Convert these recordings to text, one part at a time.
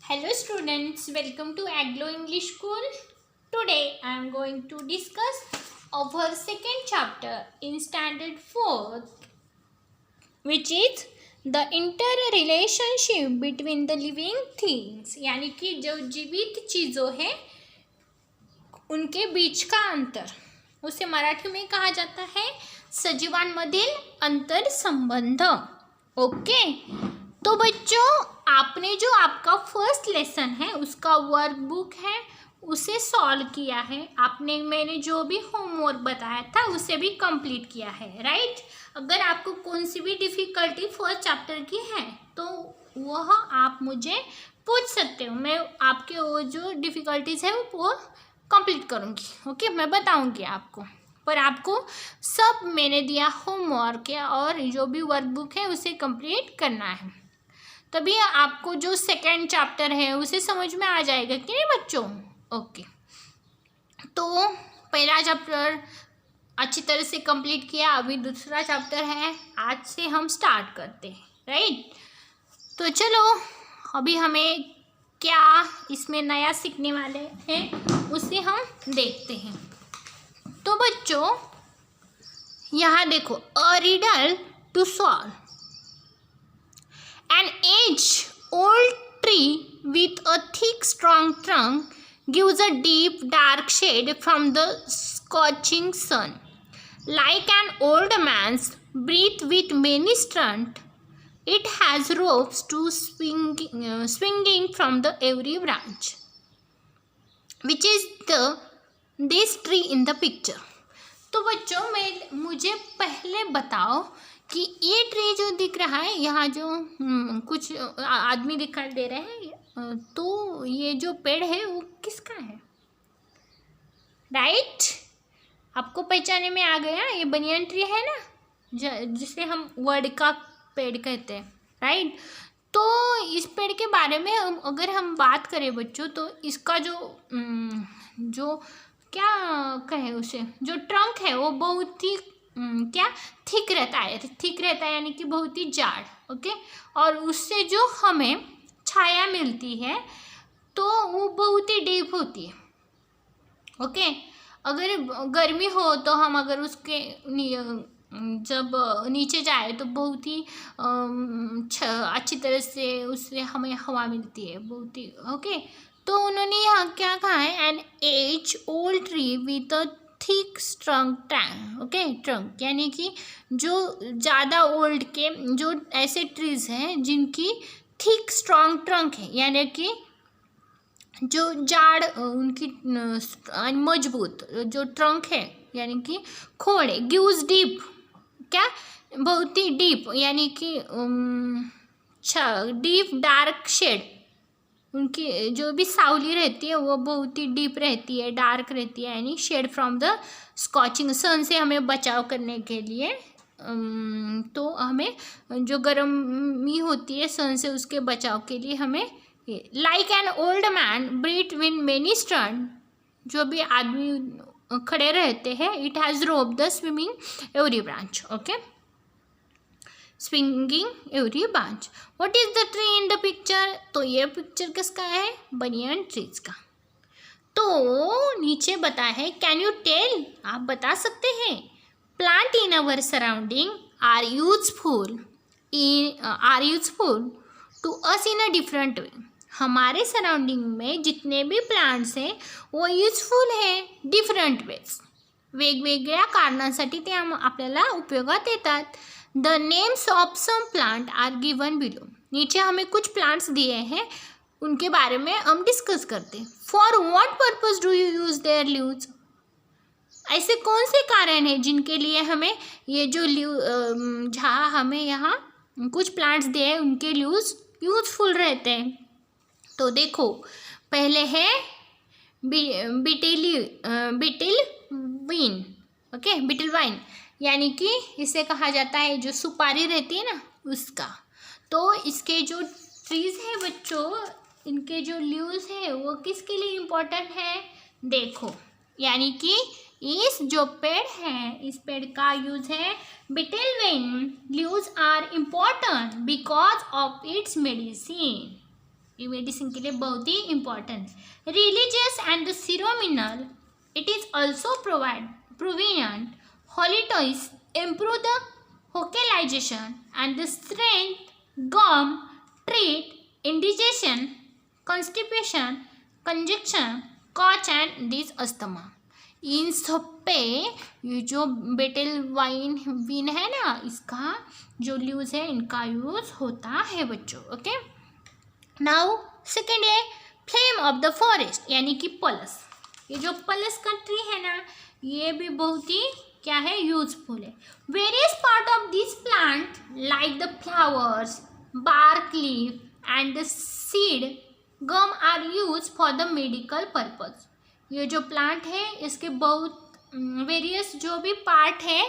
Hello students, welcome to Aglo English School. Today I am going to discuss our second chapter in standard 4th, which is the interrelationship between the living things, यानी कि जो जीवित चीज़ों है उनके बीच का अंतर, उसे मराठी में कहा जाता है सजीवांमधील अंतर संबंध. ओके, तो बच्चों आपने जो आपका फर्स्ट लेसन है उसका वर्कबुक है उसे सॉल्व किया है आपने. मैंने जो भी होमवर्क बताया था उसे भी कंप्लीट किया है, राइट. अगर आपको कौन सी भी डिफ़िकल्टी फर्स्ट चैप्टर की है तो वह आप मुझे पूछ सकते हो. मैं आपके वो जो डिफ़िकल्टीज़ है वो कंप्लीट करूँगी. ओके, मैं बताऊँगी आपको, पर आपको सब मैंने दिया होमवर्क है और जो भी वर्कबुक है उसे कंप्लीट करना है, तभी आपको जो सेकंड चैप्टर है उसे समझ में आ जाएगा कि नहीं बच्चों. ओके, तो पहला चैप्टर अच्छी तरह से कंप्लीट किया, अभी दूसरा चैप्टर है. आज से हम स्टार्ट करते हैं, राइट. तो चलो अभी हमें क्या इसमें नया सीखने वाले हैं उसे हम देखते हैं. तो बच्चों यहाँ देखो, a riddle to solve. An age-old tree with a thick, strong trunk gives a deep, dark shade from the scorching sun. Like an old man's breath with many strands, it has ropes to swinging from the every branch, which is this tree in the picture. तो बच्चों मुझे पहले बताओ कि ये tree जो दिख रहा है यहाँ जो कुछ आदमी दिखाई दे रहे हैं, तो ये जो पेड़ है वो किसका है, राइट. आपको पहचाने में आ गया, ये बनियान ट्री है ना, जिसे हम वर्ड का पेड़ कहते हैं, राइट. तो इस पेड़ के बारे में अगर हम बात करें बच्चों, तो इसका जो क्या कहे उसे, जो ट्रंक है वो बहुत ही क्या थिक रहता है यानी कि बहुत ही जाड़. ओके, और उससे जो हमें छाया मिलती है तो वो बहुत ही डीप होती है. ओके, अगर गर्मी हो तो हम अगर उसके जब नीचे जाए तो बहुत ही अच्छी तरह से उससे हमें हवा मिलती है बहुत ही. ओके, तो उन्होंने यहाँ क्या कहा है, an age old tree with a thick strong trunk. Okay, trunk यानी कि जो ज़्यादा ओल्ड के जो ऐसे ट्रीज़ हैं जिनकी थिक स्ट्रॉन्ग ट्रंक है, यानी कि जो जाड़ उनकी मजबूत जो ट्रंक है यानी कि खोड़ है. गिव्स डीप, क्या बहुत ही डीप यानी कि डीप डार्क शेड, उनकी जो भी सावली रहती है वो बहुत ही डीप रहती है, डार्क रहती है, यानी शेड फ्रॉम द स्कॉचिंग सन से हमें बचाव करने के लिए. तो हमें जो गर्मी होती है सन से उसके बचाव के लिए हमें like an old man breath win many stand, जो भी आदमी खड़े रहते हैं, it has rope the swimming every branch. Okay, swinging every branch. What is the tree in the picture, तो ये पिक्चर किसका है, बनियान ट्रीज का. तो नीचे बता है, कैन यू टेल, आप बता सकते हैं, plant in our surrounding are useful to us in a different way. हमारे सराउंडिंग में जितने भी प्लांट्स हैं वो यूजफुल है डिफरंट वेज, वेगवेगळ्या कारणांसाठी ते आपल्याला उपयोगात येतात. The names of some plant are given below. नीचे हमें कुछ प्लांट्स दिए हैं, उनके बारे में हम डिस्कस करते हैं. For what purpose do you use their leaves, ऐसे कौन से कारण हैं जिनके लिए हमें ये जो जहाँ हमें यहाँ कुछ प्लांट्स दिए हैं उनके लीव्स यूजफुल रहते हैं. तो देखो, पहले है बिटिल वाइन. ओके, बिटिल वाइन यानी कि इसे कहा जाता है जो सुपारी रहती है ना उसका. तो इसके जो ट्रीज़ है बच्चों, इनके जो लीव्स है वो किसके लिए इम्पोर्टेंट है, देखो, यानी कि इस जो पेड़ है इस पेड़ का यूज है betel vine. Leaves are important because of its medicine. ये मेडिसिन के लिए बहुत ही इम्पोर्टेंट है। Religious and the ceremonial, it is also provident holidays improve the vocalization and the strength, gum, treat indigestion, constipation, congestion, cough and this asthma। इन सब पे ये जो बेटल वाइन है ना, इसका जो यूज़ है, इनका यूज़ होता है बच्चों। ओके, नाउ सेकेंड है फ्लेम ऑफ द फॉरेस्ट, यानी कि पलस। ये जो पलस का ट्री है ना, ये भी बहुत ही क्या है, यूजफुल है। Various part of this plant like the flowers, bark, leaf and the seed, gum are use for the medical purpose. ये जो प्लांट है, इसके बहुत वेरियस जो भी पार्ट है,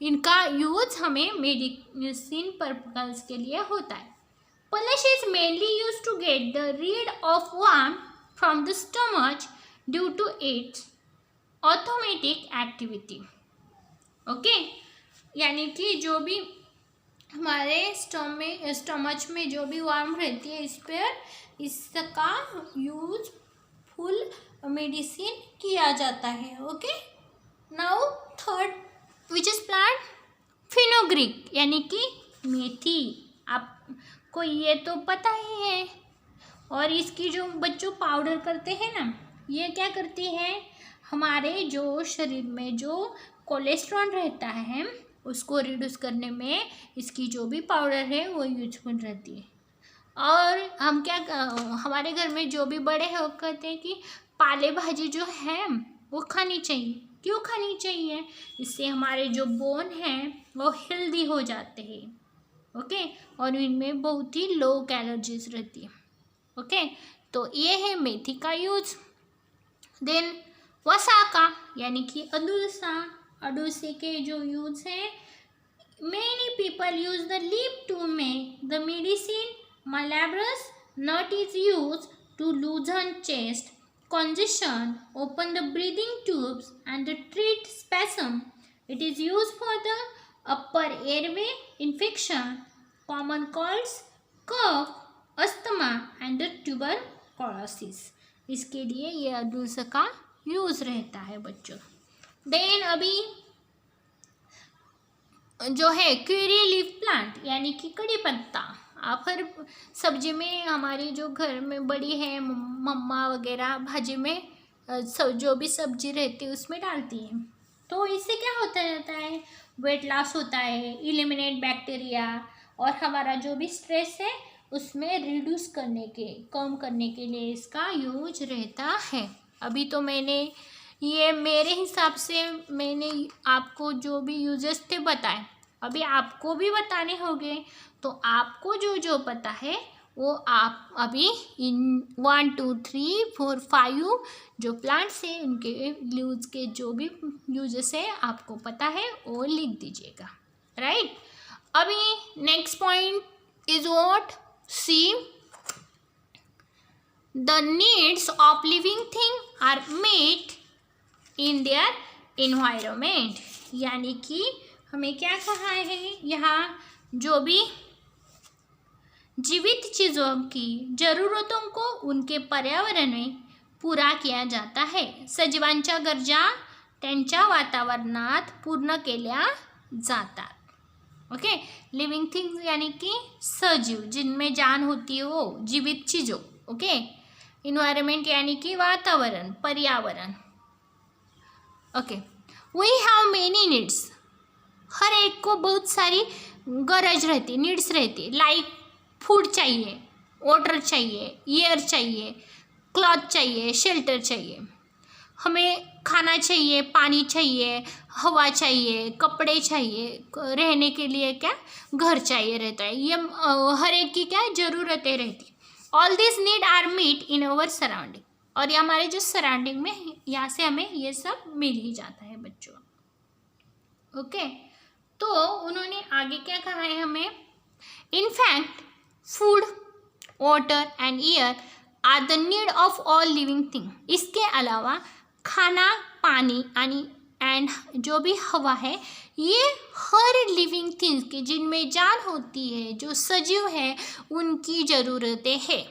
इनका यूज हमें मेडिसिन पर्पज के लिए होता है। Palash is mainly use to get the rid of worm from the stomach due to its automatic activity. Okay, यानी कि जो भी हमारे स्टमच में जो भी वर्म रहती है, इस पर इसका यूज फुल मेडिसिन किया जाता है। Okay, now third which is plant fenugreek, यानी कि मेथी। आपको ये तो पता ही है। और इसकी जो बच्चों पाउडर करते हैं ना, ये क्या करती है, हमारे जो शरीर में जो कोलेस्ट्रॉल रहता है उसको रिड्यूस करने में इसकी जो भी पाउडर है वो यूजफुल रहती है। और हम क्या, हमारे घर में जो भी बड़े हैं वो कहते हैं कि पाले भाजी जो है वो खानी चाहिए। क्यों खानी चाहिए? इससे हमारे जो बोन हैं वो हेल्दी हो जाते हैं। ओके, और इनमें बहुत ही लो कैलोरीज रहती है। ओके, तो ये है मेथी का यूज। देन वसाका, यानी कि अदुलसा। अडुलसे के जो यूज है, many people use the leaf to make the medicine. Malabar's nut is use to loosen chest congestion, open the breathing tubes and treat spasm. It is used for the upper airway infection, common colds, cough, asthma and the tuberculosis. इसके लिए ये अदुल्स का use रहता है बच्चों। Then अभी जो है क्यूरी लीफ प्लांट, यानी कि कड़ी पत्ता। आप हर सब्जी में, हमारी जो घर में बड़ी है मम्मा वगैरह, भाजी में जो भी सब्जी रहती है उसमें डालती है। तो इससे क्या होता रहता है, वेट लॉस होता है, इलिमिनेट बैक्टीरिया, और हमारा जो भी स्ट्रेस है उसमें रिड्यूस करने के, कम करने के लिए इसका यूज रहता है। अभी तो मैंने ये मेरे हिसाब से मैंने आपको जो भी यूजेस थे बताए, अभी आपको भी बताने होंगे। तो आपको जो जो पता है वो आप अभी इन 1 2 3 4 5 जो प्लांट्स हैं उनके यूज के जो भी यूजेस है आपको पता है वो लिख दीजिएगा। राइट, अभी next point is what, see the needs of living thing are met in their environment. यानी कि हमें क्या कहा है यहाँ, जो भी जीवित चीज़ों की ज़रूरतों को उनके पर्यावरण में पूरा किया जाता है। सजीवांच्या गरजा त्यांच्या वातावरणात पूर्ण केल्या जातात। ओके, लिविंग थिंग्स यानी कि सजीव, जिनमें जान होती है वो जीवित चीज़ों। ओके, इन्वायरमेंट यानी कि वातावरण, पर्यावरण। Okay, we have many needs. हर एक को बहुत सारी गरज रहती, नीड्स रहती, लाइक फूड चाहिए, वाटर चाहिए, एयर चाहिए, क्लॉथ चाहिए, शेल्टर चाहिए। हमें खाना चाहिए, पानी चाहिए, हवा चाहिए, कपड़े चाहिए, रहने के लिए क्या घर चाहिए रहता है। ये हर एक की क्या ज़रूरतें रहती। All this need are meet in our surrounding, और ये हमारे जो सराउंडिंग में, यहाँ से हमें ये सब मिल ही जाता है बच्चों। ओके, तो उन्होंने आगे क्या कहा है हमें, in fact food, water and air are the need of all living thing. इसके अलावा खाना, पानी एंड जो भी हवा है, ये हर लिविंग थिंग्स की, जिनमें जान होती है, जो सजीव है, उनकी ज़रूरतें हैं।